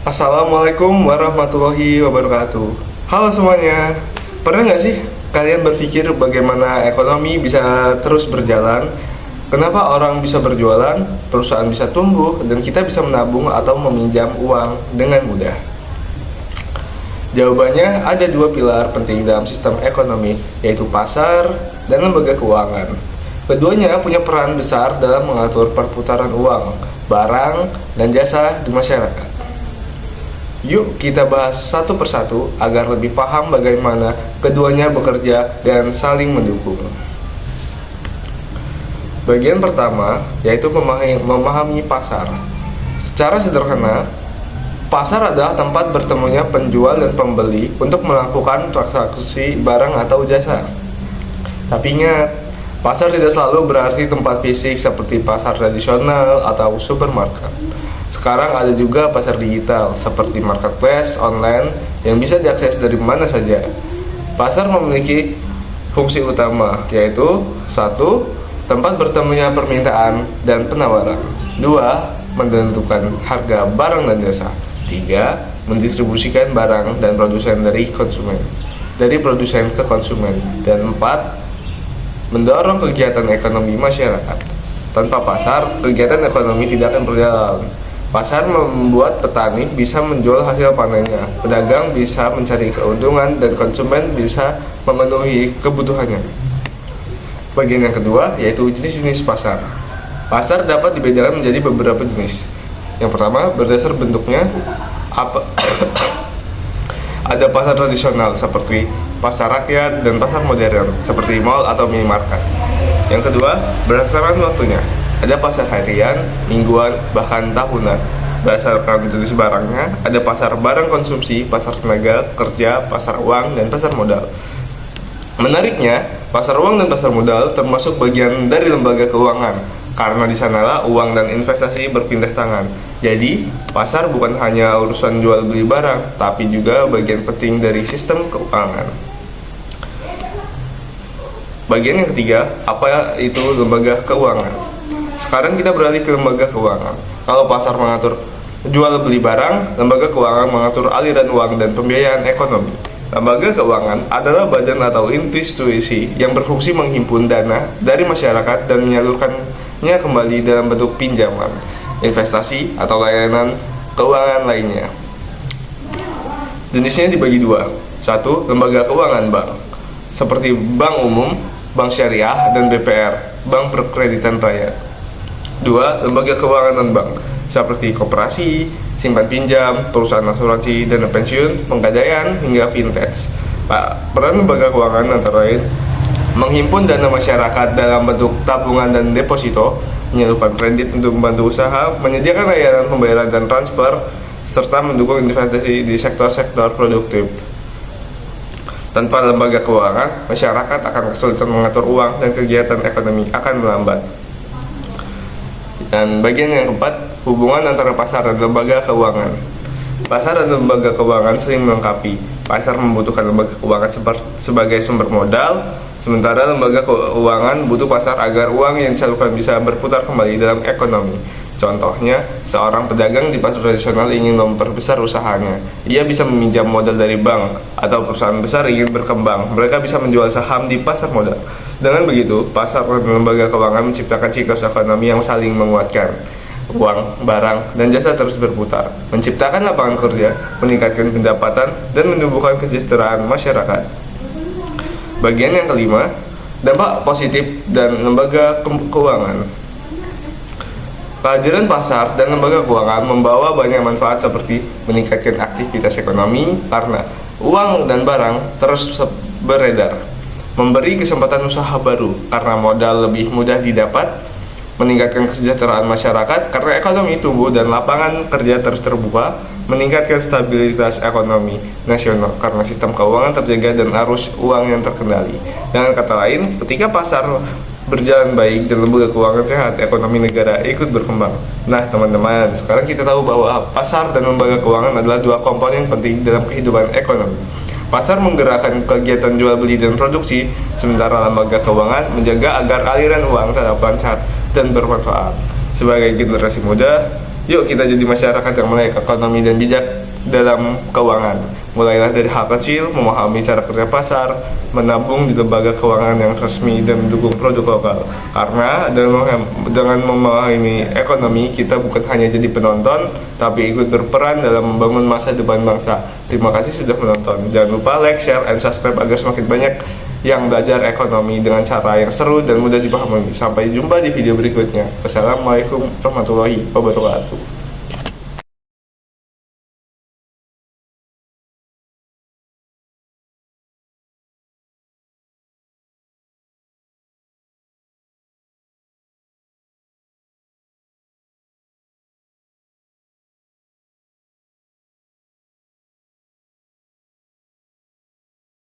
Assalamualaikum warahmatullahi wabarakatuh. Halo semuanya. Pernah nggak sih kalian berpikir bagaimana ekonomi bisa terus berjalan? Kenapa orang bisa berjualan, perusahaan bisa tumbuh, dan kita bisa menabung atau meminjam uang dengan mudah? Jawabannya ada dua pilar penting dalam sistem ekonomi, yaitu pasar dan lembaga keuangan. Keduanya punya peran besar dalam mengatur perputaran uang, barang, dan jasa di masyarakat. Yuk kita bahas satu persatu agar lebih paham bagaimana keduanya bekerja dan saling mendukung. Bagian pertama yaitu memahami pasar. Secara sederhana, pasar adalah tempat bertemunya penjual dan pembeli untuk melakukan transaksi barang atau jasa. Tapi ingat, pasar tidak selalu berarti tempat fisik seperti pasar tradisional atau supermarket. Sekarang ada juga pasar digital seperti marketplace online yang bisa diakses dari mana saja. Pasar memiliki fungsi utama, yaitu 1. Tempat bertemunya permintaan dan penawaran. 2. Menentukan harga barang dan jasa. 3. Mendistribusikan barang dan produsen dari produsen ke konsumen. Dan 4. Mendorong kegiatan ekonomi masyarakat. Tanpa pasar, kegiatan ekonomi tidak akan berjalan. Pasar membuat petani bisa menjual hasil panennya, pedagang bisa mencari keuntungan, dan konsumen bisa memenuhi kebutuhannya. Bagian yang kedua yaitu jenis-jenis pasar. Pasar dapat dibedakan menjadi beberapa jenis. Yang pertama, berdasar bentuknya, ada pasar tradisional seperti pasar rakyat dan pasar modern seperti mall atau minimarket. Yang kedua, berdasarkan waktunya. Ada pasar harian, mingguan, bahkan tahunan. Berdasarkan jenis barangnya, ada pasar barang konsumsi, pasar tenaga kerja, pasar uang, dan pasar modal. Menariknya, pasar uang dan pasar modal termasuk bagian dari lembaga keuangan, karena di sanalah uang dan investasi berpindah tangan. Jadi, pasar bukan hanya urusan jual beli barang, tapi juga bagian penting dari sistem keuangan. Bagian yang ketiga, apa itu lembaga keuangan? Sekarang kita beralih ke lembaga keuangan. Kalau pasar mengatur jual beli barang, lembaga keuangan mengatur aliran uang dan pembiayaan ekonomi. Lembaga keuangan adalah badan atau institusi yang berfungsi menghimpun dana dari masyarakat dan menyalurkannya kembali dalam bentuk pinjaman, investasi, atau layanan keuangan lainnya. Jenisnya dibagi dua. 1. Lembaga keuangan bank, seperti bank umum, bank syariah, dan BPR, bank perkreditan rakyat. 2. Lembaga keuangan non-bank, seperti koperasi, simpan pinjam, perusahaan asuransi, dana pensiun, penggadaian, hingga fintech. Peran lembaga keuangan antara lain menghimpun dana masyarakat dalam bentuk tabungan dan deposito, menyalurkan kredit untuk membantu usaha, menyediakan layanan pembayaran dan transfer, serta mendukung investasi di sektor-sektor produktif. Tanpa lembaga keuangan, masyarakat akan kesulitan mengatur uang dan kegiatan ekonomi akan melambat. Dan bagian yang keempat, hubungan antara pasar dan lembaga keuangan. Pasar dan lembaga keuangan sering melengkapi. Pasar membutuhkan lembaga keuangan sebagai sumber modal, sementara lembaga keuangan butuh pasar agar uang yang disalurkan bisa berputar kembali dalam ekonomi. Contohnya, seorang pedagang di pasar tradisional ingin memperbesar usahanya. Ia bisa meminjam modal dari bank, atau perusahaan besar ingin berkembang. Mereka bisa menjual saham di pasar modal. Dengan begitu, pasar dan lembaga keuangan menciptakan siklus ekonomi yang saling menguatkan. Uang, barang, dan jasa terus berputar, menciptakan lapangan kerja, meningkatkan pendapatan, dan menumbuhkan kesejahteraan masyarakat. Bagian yang kelima, dampak positif dan lembaga keuangan. Kehadiran pasar dan lembaga keuangan membawa banyak manfaat seperti meningkatkan aktivitas ekonomi karena uang dan barang terus beredar, memberi kesempatan usaha baru karena modal lebih mudah didapat, meningkatkan kesejahteraan masyarakat karena ekonomi tumbuh dan lapangan kerja terus terbuka, meningkatkan stabilitas ekonomi nasional karena sistem keuangan terjaga dan arus uang yang terkendali. Dengan kata lain, ketika pasar berjalan baik dan lembaga keuangan sehat, ekonomi negara ikut berkembang. Nah teman-teman, sekarang kita tahu bahwa pasar dan lembaga keuangan adalah dua komponen penting dalam kehidupan ekonomi. Pasar menggerakkan kegiatan jual beli dan produksi, sementara lembaga keuangan menjaga agar aliran uang tetap lancar dan bermanfaat. Sebagai generasi muda, Yuk kita jadi masyarakat yang melek ekonomi dan bijak dalam keuangan. Mulailah dari hal kecil, memahami cara kerja pasar, menabung di lembaga keuangan yang resmi dan mendukung produk lokal. Karena dengan memahami ekonomi, kita bukan hanya jadi penonton, tapi ikut berperan dalam membangun masa depan bangsa. Terima kasih sudah menonton. Jangan lupa like, share, and subscribe agar semakin banyak yang belajar ekonomi dengan cara yang seru dan mudah dipahami. Sampai jumpa di video berikutnya. Wassalamualaikum warahmatullahi wabarakatuh.